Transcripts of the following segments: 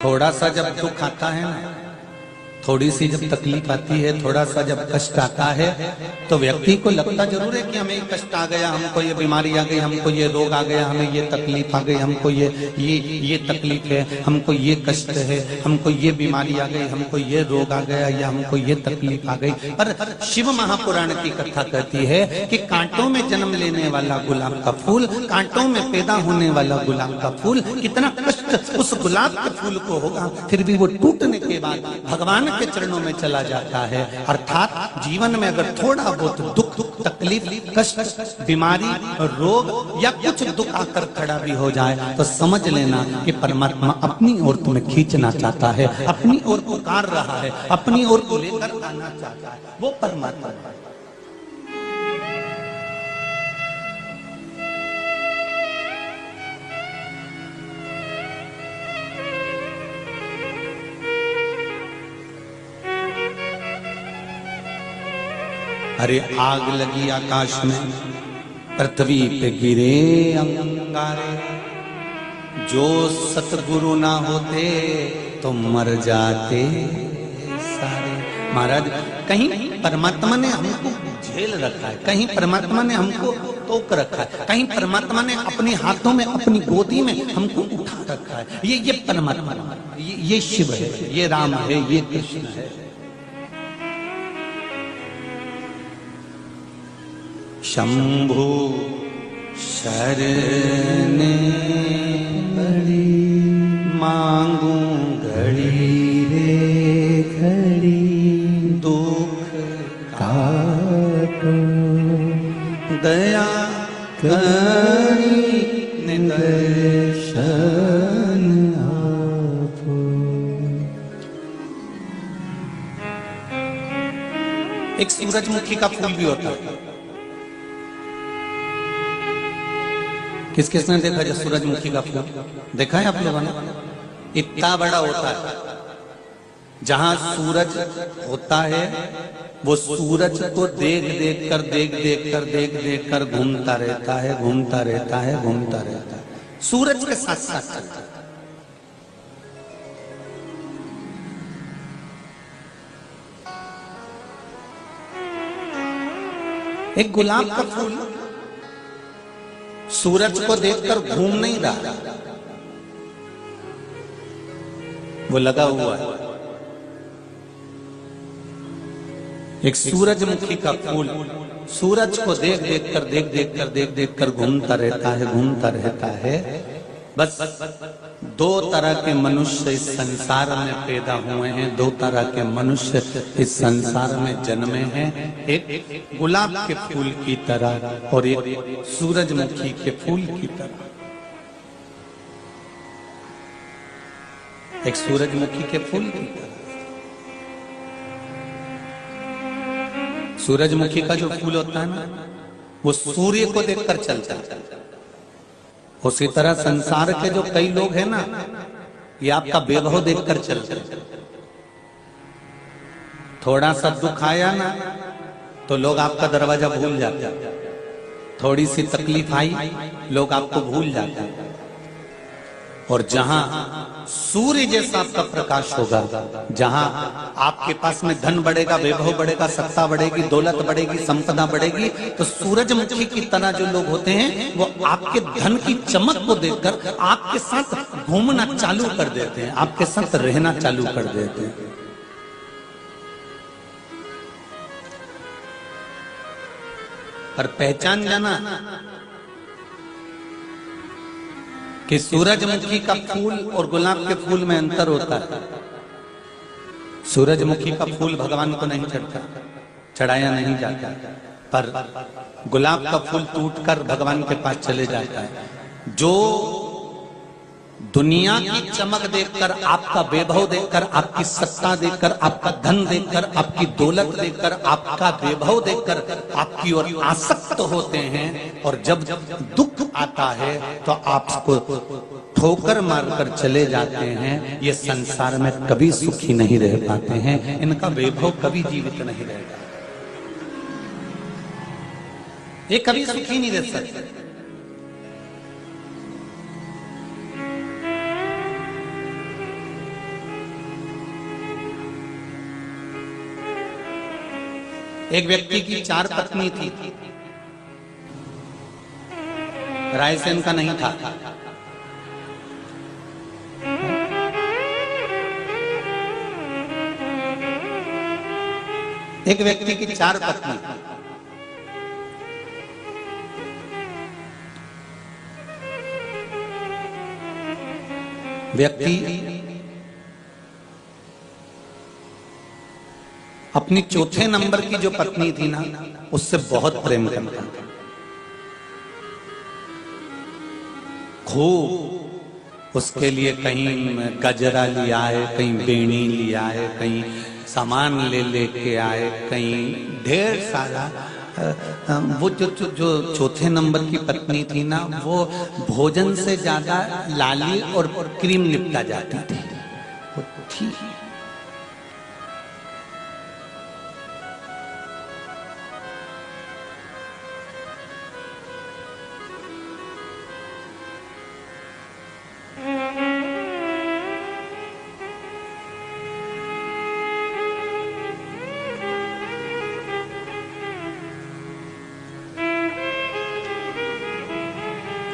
थोड़ा सा जब दुख आता है ना, थोड़ी सी जब तकलीफ आती है, थोड़ा सा जब कष्ट आता है, तो व्यक्ति को लगता जरूर है कि हमें ये कष्ट आ गया, हमको ये बीमारी आ गई, हमको ये रोग आ गया, हमें ये तकलीफ आ गई, हमको ये तकलीफ है, हमको ये कष्ट है, हमको ये बीमारी आ गई, हमको ये रोग आ गया, या हमको ये तकलीफ आ गई। पर शिव महापुराण की कथा कहती है कि कांटों में जन्म लेने वाला गुलाब का फूल, कांटों में पैदा होने वाला गुलाब का फूल, कितना कष्ट उस गुलाब के फूल को होगा, फिर भी वो टूटने के बाद भगवान के चरणों में चला जाता है। अर्थात जीवन में अगर थोड़ा बहुत दुख, तकलीफ, कष्ट, बीमारी, रोग या कुछ दुख आकर खड़ा भी हो जाए, तो समझ लेना कि परमात्मा अपनी ओर तुम्हें खींचना चाहता है, अपनी ओर पुकार रहा है, अपनी ओर को लेकर आना चाहता है। वो परमात्मा है। अरे आग लगी आकाश में, पृथ्वी पे गिरे अंगारे, जो सतगुरु ना होते तो मर जाते सारे। महाराज, कहीं परमात्मा ने हमको झेल रखा है, कहीं परमात्मा ने हमको तोक रखा है, कहीं परमात्मा ने अपने हाथों में, अपनी गोदी में हमको उठा रखा है। ये परमात्मा, ये शिव है, ये राम है, ये कृष्ण है। शंभु शरण बड़ी, मांगू घड़ी रे घड़ी, दुख काटो दया करी दर्शन आपो। एक सूरजमुखी का फूल भी होता है। किस किसने देखा जो सूरजमुखी का फूल देखा है आप लोगों ने? इतना बड़ा होता है, जहां सूरज होता है वो सूरज को देख देख कर घूमता रहता है, घूमता रहता है, घूमता रहता है, सूरज के साथ साथ चलता है। एक गुलाब का फूल सूरज को देखकर घूम नहीं रहा, वो लगा हुआ है। एक सूरजमुखी का फूल सूरज को देख कर घूमता रहता है, घूमता रहता है। बस दो तरह के मनुष्य इस संसार में पैदा हुए हैं, दो तरह के मनुष्य इस संसार में जन्मे हैं, एक गुलाब के फूल की तरह और एक सूरजमुखी के फूल की तरह। एक सूरजमुखी के फूल की तरह। सूरजमुखी का जो फूल होता है ना, वो सूर्य को देखकर चलता है। उसी तरह संसार के जो कई लोग हैं ना, ये आपका वैभव देखकर चलते हैं। थोड़ा सा दुख आया ना तो लोग आपका दरवाजा भूल जाते हैं, थोड़ी सी तकलीफ आई लोग आपको भूल जाते हैं। और जहां सूर्य जैसा आपका प्रकाश होगा, जहां आपके पास में धन बढ़ेगा, वैभव बढ़ेगा, सत्ता बढ़ेगी, दौलत बढ़ेगी, संपदा बढ़ेगी, तो सूरजमुखी की तरह जो लोग होते हैं वो आपके धन की चमक को देखकर आपके साथ घूमना चालू कर देते हैं, आपके साथ रहना चालू कर देते हैं। पर पहचान जाना कि सूरजमुखी का फूल और गुलाब के फूल में अंतर होता है। सूरजमुखी का फूल भगवान को नहीं चढ़ता, चढ़ाया नहीं जाता, पर गुलाब का फूल टूटकर भगवान के पास चले जाता है। जो दुनिया की चमक देखकर, आपका वैभव देखकर, आपकी सत्ता देखकर, आपका धन देखकर, आपकी दौलत देखकर, आपका वैभव देखकर आपकी ओर आसक्त होते हैं, और जब दुख आता है तो आपको ठोकर मारकर चले जाते हैं, ये संसार में कभी सुखी नहीं रह पाते हैं, इनका वैभव कभी जीवित नहीं रहेगा, ये कभी सुखी नहीं रह सकते। एक व्यक्ति की 4 पत्नी थी, रायसेन का नहीं था। एक व्यक्ति की 4 पत्नी, व्यक्ति अपनी चौथे नंबर की जो पत्नी थी ना, उससे बहुत प्रेम करता था। खूब उसके लिए कहीं गजरा लिया है, कहीं बेणी लिया है, कहीं सामान ले लेके आए, कहीं ढेर सारा। वो जो चौथे नंबर की पत्नी थी ना, वो भोजन से ज्यादा लाली और क्रीम निपटा जाती थी। वो थी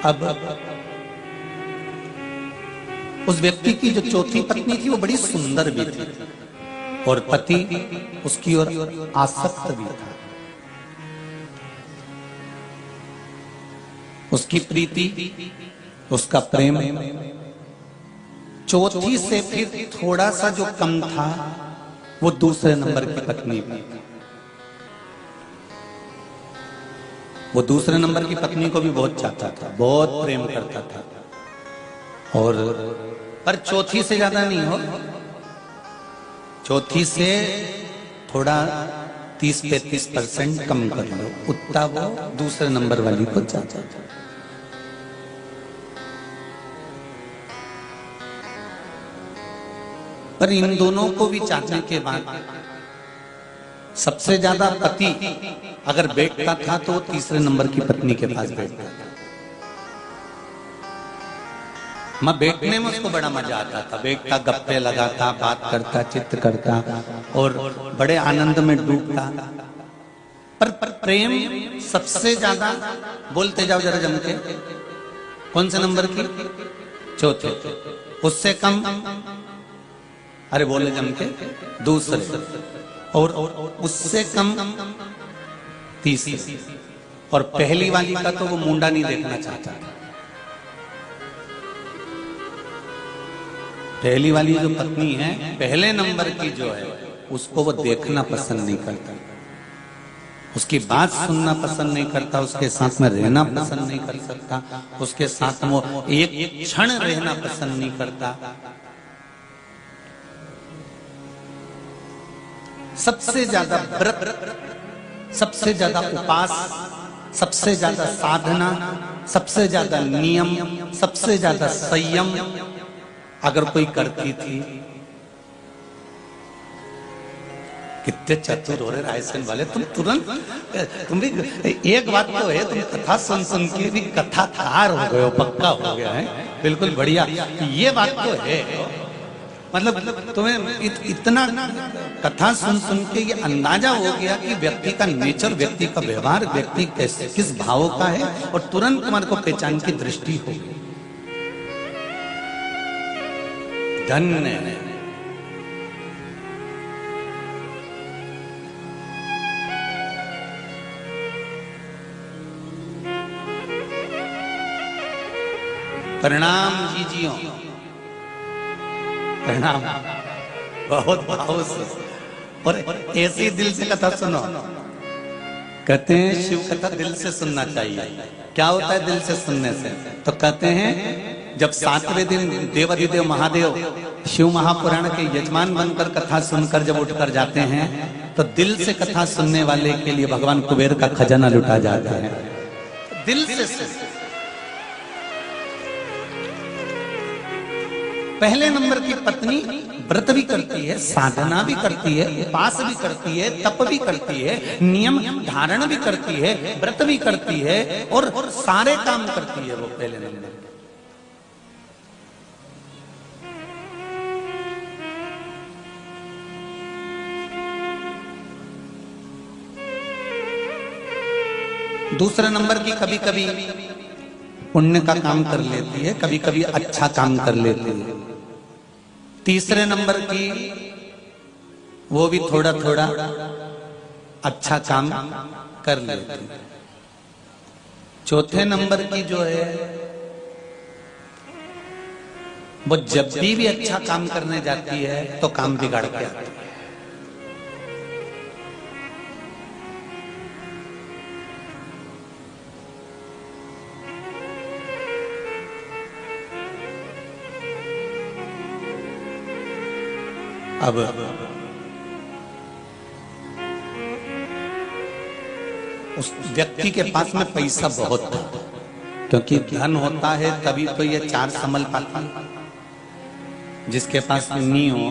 अब उस व्यक्ति की जो चौथी पत्नी थी वो बड़ी सुंदर भी थी और पति उसकी ओर आसक्त भी था। उसकी प्रीति, उसका प्रेम चौथी से फिर थोड़ा सा जो कम था, वो दूसरे नंबर की पत्नी भी। वो दूसरे नंबर की पत्नी को भी बहुत चाहता था, बहुत प्रेम करता था, और पर चौथी से ज्यादा नहीं हो, चौथी से थोड़ा 30-35% कम कर लो, उतना वो दूसरे नंबर वाली को चाहता था। पर इन दोनों को भी चाहने के बाद सबसे ज्यादा पति अगर बैठता था तो तीसरे नंबर की पत्नी के पास बैठता था। मैं बैठने में उसको बड़ा मजा आता था, बैठता, गप्पे लगाता, बात करता, चित्त करता और बड़े आनंद में डूबता। पर प्रेम सबसे ज्यादा, बोलते जाओ जरा जम के, कौन से नंबर की? चौथे। उससे कम, अरे बोले जम के, दूसरे। और उससे कम तीसरे। और पहली वाली का तो वो मुंडा नहीं देखना चाहता था। पहली वाली जो पत्नी है, पहले नंबर की जो है, उसको वो देखना पसंद नहीं करता, उसकी बात सुनना पसंद नहीं करता, उसके साथ में रहना पसंद नहीं कर सकता, उसके साथ में वो एक क्षण रहना पसंद नहीं करता। सबसे ज्यादा व्रत, सबसे ज्यादा उपास, सबसे ज्यादा साधना, सबसे ज्यादा नियम, सबसे ज्यादा संयम अगर कोई करती थी। कितने चतुर हो रहे रायसेन वाले, तुम तुरंत, तुम भी एक बात तो है, तुम कथा सुन सुन के भी कथाकार हो गए हो, पक्का हो गया है, बिल्कुल बढ़िया। ये बात तो है, मतलब तुम्हें इतना कथा सुन सुन के ये अंदाजा हो गया कि व्यक्ति का नेचर, व्यक्ति का व्यवहार, व्यक्ति कैसे किस भाव का है, और तुरंत तुम्हारे को पहचान की दृष्टि हो गई। धन्य। प्रणाम जीजियों, प्रणाम, बहुत भाव से, और ऐसे दिल से कथा सुनो। कहते हैं शिव कथा दिल से सुनना चाहिए। क्या होता है दिल से सुनने से? तो कहते हैं जब 7वें दिन देवाधिदेव महादेव शिव महापुराण के यजमान बनकर कथा सुनकर जब उठकर जाते हैं, तो दिल से कथा सुनने वाले के लिए भगवान कुबेर का खजाना लुटा जाता है। दिल से। पहले नंबर की पत्नी व्रत भी करती है, साधना भी करती है, उपास भी करती है, तप भी करती है, नियम धारण भी करती है, व्रत भी करती है, और सारे काम करती है वो पहले नंबर। दूसरे नंबर की कभी कभी पुण्य का काम कर लेती है, कभी कभी अच्छा काम कर लेती है। तीसरे नंबर की वो भी थोड़ा थोड़ा अच्छा काम कर लेती है। चौथे नंबर की जो है वो जब भी अच्छा काम करने जाती है तो काम बिगाड़ के आती है। अब उस व्यक्ति के पास में पैसा बहुत था, क्योंकि धन होता है तभी तो ये चार संभल पाता। जिसके पास नहीं हो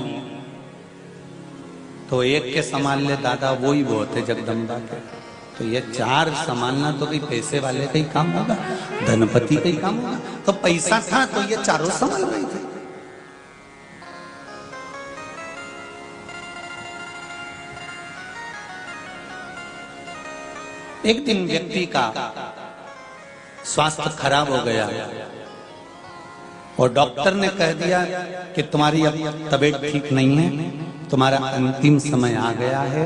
तो एक के संभाल ले दादा, वो ही बहुत है जगदम्बा के। तो ये चार संभालना तो कोई पैसे वाले का ही काम होगा, धनपति का ही काम होगा। तो पैसा था तो ये चारों संभाल रहे थे। एक दिन व्यक्ति का स्वास्थ्य खराब हो गया और डॉक्टर ने कह दिया कि तुम्हारी अब तबीयत ठीक नहीं है, तुम्हारा अंतिम समय आ गया है,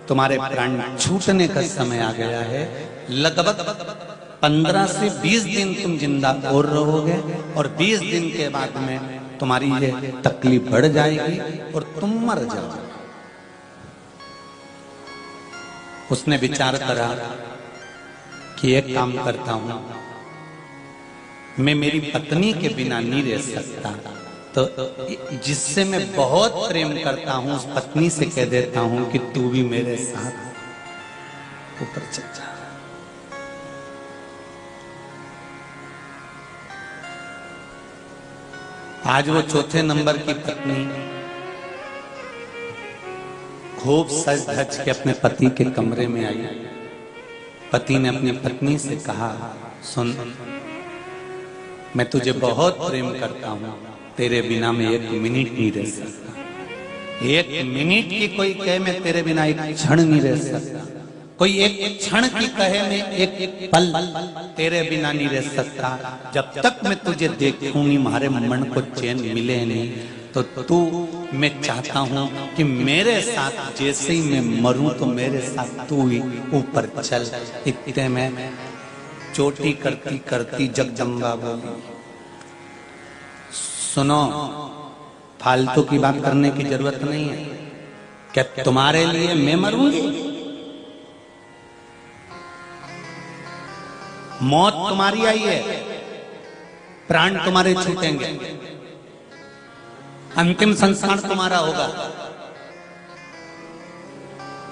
तुम्हारे प्राण छूटने का समय आ गया है। लगभग 15 से 20 दिन तुम जिंदा और रहोगे और 20 दिन के बाद में तुम्हारी ये तकलीफ बढ़ जाएगी और तुम मर जाओगे। उसने विचार करा कि एक काम करता हूं, मैं मेरी पत्नी के बिना नहीं रह सकता, तो जिससे मैं बहुत प्रेम करता हूं उस पत्नी से कह देता हूं कि तू भी मेरे साथ ऊपर चल जा। आज वो चौथे नंबर की पत्नी खूब सज धज के अपने पति के कमरे में आई। पति ने अपनी पत्नी से कहा, सुन, मैं तुझे बहुत प्रेम करता हूं, तेरे बिना मैं एक मिनट नहीं रह सकता। एक मिनट की कोई कहे मैं तेरे बिना एक क्षण नहीं रह सकता, कोई एक क्षण की कहे मैं एक पल तेरे बिना नहीं रह सकता। जब तक मैं तुझे देखूंगी हमारे मन को चैन मिले नहीं। तो तू, मैं चाहता हूं कि मेरे साथ जैसे ही मैं मरूं तो मेरे साथ तू ही ऊपर चल। इतने में चोटी करती करती जगदम्बा बोली, सुनो, फालतू की बात करने की जरूरत नहीं है। क्या तुम्हारे लिए मैं मरूंगी? मौत तुम्हारी आई है, प्राण तुम्हारे छूटेंगे, अंतिम संस्कार तुम्हारा होगा।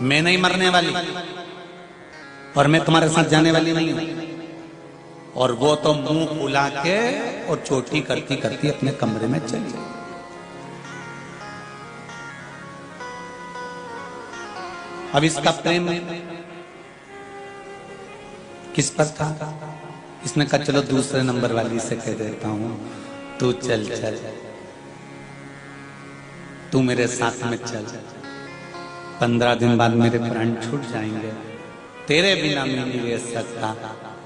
मैं नहीं मरने वाली और मैं तुम्हारे साथ जाने वाली नहीं हूं। और वो तो मुंह फुला के और चोटी करती करती अपने कमरे में चली। अब इसका प्रेम किस पर था? इसने कहा चलो दूसरे नंबर वाली से कह देता हूं, तू चल चल, तू मेरे साथ में चल, 15 दिन बाद मेरे प्राण छूट जाएंगे, तेरे बिना मैं नहीं रह सकता,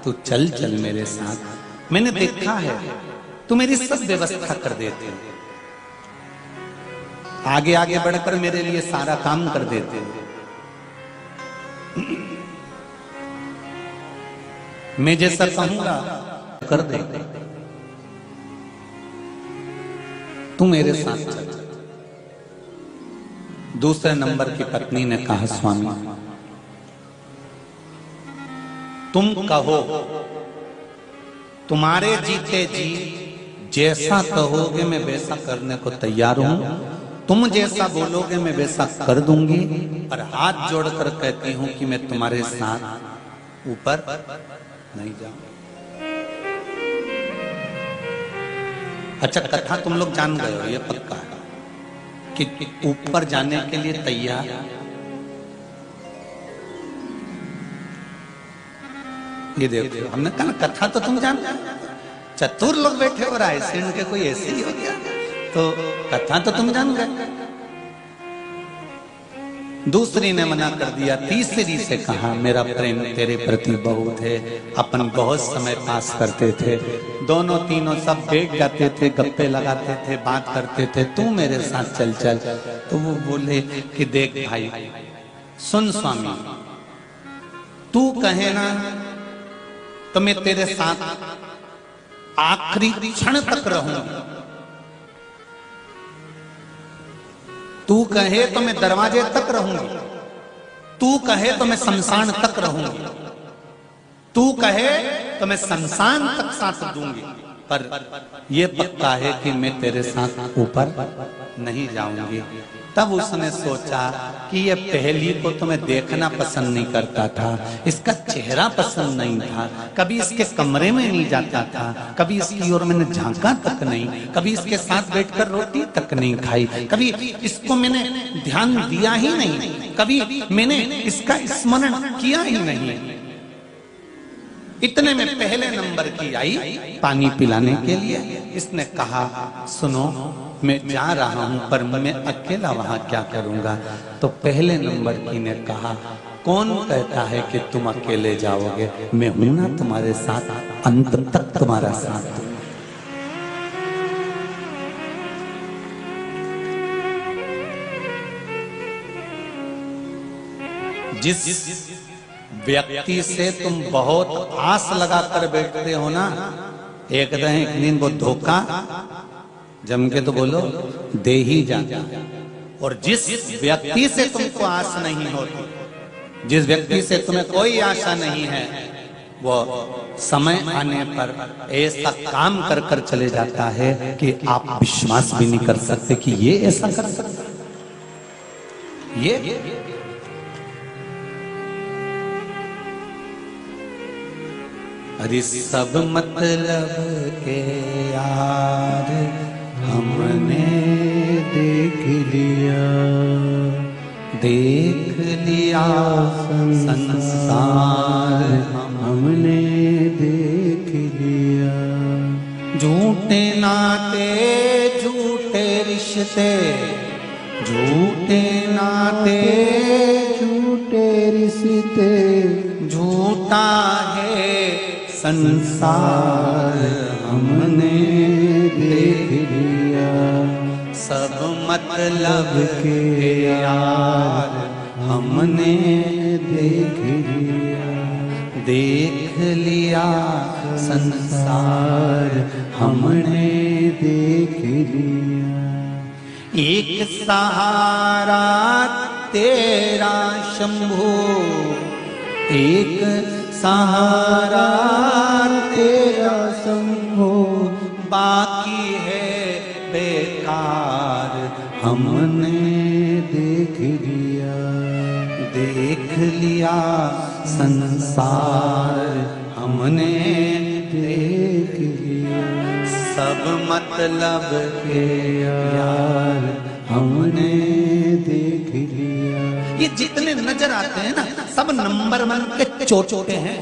तू चल चल मेरे साथ। मैंने देखा है तू मेरी सब व्यवस्था कर देते, आगे आगे बढ़कर मेरे लिए सारा काम कर देते। मैं जैसा कहूंगा कर दे, तू मेरे साथ चल। दूसरे नंबर की पत्नी ने कहा, स्वामी तुम कहो, तुम्हारे जीते जी जैसा कहोगे मैं वैसा करने को तैयार हूं, तुम जैसा बोलोगे मैं वैसा कर दूंगी, पर हाथ जोड़कर कहती हूं कि मैं तुम्हारे साथ ऊपर नहीं जाऊं। अच्छा, कथा तुम लोग जान गए हो, ये पक्का है कि ऊपर जाने के लिए तैयार। ये देखो, हमने कहा कथा तो तुम जान, चतुर लोग बैठे हो रहा है, इनके कोई ऐसे ही हो गया, तो कथा तो तुम जान गए। दूसरी ने मना कर दिया, तीसरी से कहा मेरा प्रेम तेरे प्रति बहुत है, अपन बहुत समय पास करते थे, दोनों तीनों सब बैठ जाते थे, गप्पे लगाते थे, बात करते थे, तू मेरे साथ चल चल। तो वो बोले कि देख भाई सुन स्वामी, तू कहे ना तो मैं तेरे साथ आखिरी क्षण तक रहूंगी, तू कहे तो मैं दरवाजे तक रहूंगी, तू कहे तो मैं शमशान तक रहूंगी, तू कहे तो मैं शमशान तक साथ दूंगी, पर यह पक्का है कि मैं तेरे साथ ऊपर नहीं जाऊंगी। तब उसने सोचा कि ये पहली को तो मैं देखना पसंद नहीं करता था, इसका चेहरा पसंद नहीं था, कभी इसके कमरे में नहीं जाता था, कभी इसकी ओर मैंने झांका तक नहीं, कभी इसके साथ बैठकर रोटी तक नहीं खाई, कभी इसको मैंने ध्यान दिया ही नहीं, कभी मैंने इसका स्मरण किया ही नहीं। इतने में पहले नंबर की आई पानी पिलाने के लिए। इसने कहा सुनो मैं जा रहा हूं पर मैं अकेला वहां क्या करूंगा। तो पहले नंबर की ने कहा कौन कहता है कि तुम अकेले जाओगे, मैं हूं ना तुम्हारे साथ, अंत तक तुम्हारा साथ। जिस व्यक्ति से तुम बहुत आस लगाकर बैठते हो ना, एक दिन वो धोखा जम के तो बोलो दे ही जाता। और जिस व्यक्ति से तुमको आस नहीं होती, जिस व्यक्ति से तुम्हें कोई आशा नहीं है, वो समय आने पर ऐसा काम कर कर चले जाता है कि आप विश्वास भी नहीं कर सकते कि ये ऐसा कर सकता। ये अरे सब मतलब के यार हमने देख लिया, देख लिया संसार हमने देख लिया। झूठे नाते झूठे रिश्ते, झूठे नाते झूठे रिश्ते, झूठा है संसार हमने देख लिया। सब मतलब के यार हमने देख लिया, देख लिया संसार हमने देख लिया। एक सहारा तेरा शंभू, एक सहारा तेरा शंभो, बाकी है बेकार हमने देख लिया, देख लिया संसार हमने देख लिया। सब मतलब के यार हमने देख लिया। ये जितने नजर आते हैं ना सब नंबर 1 के चोटे हैं।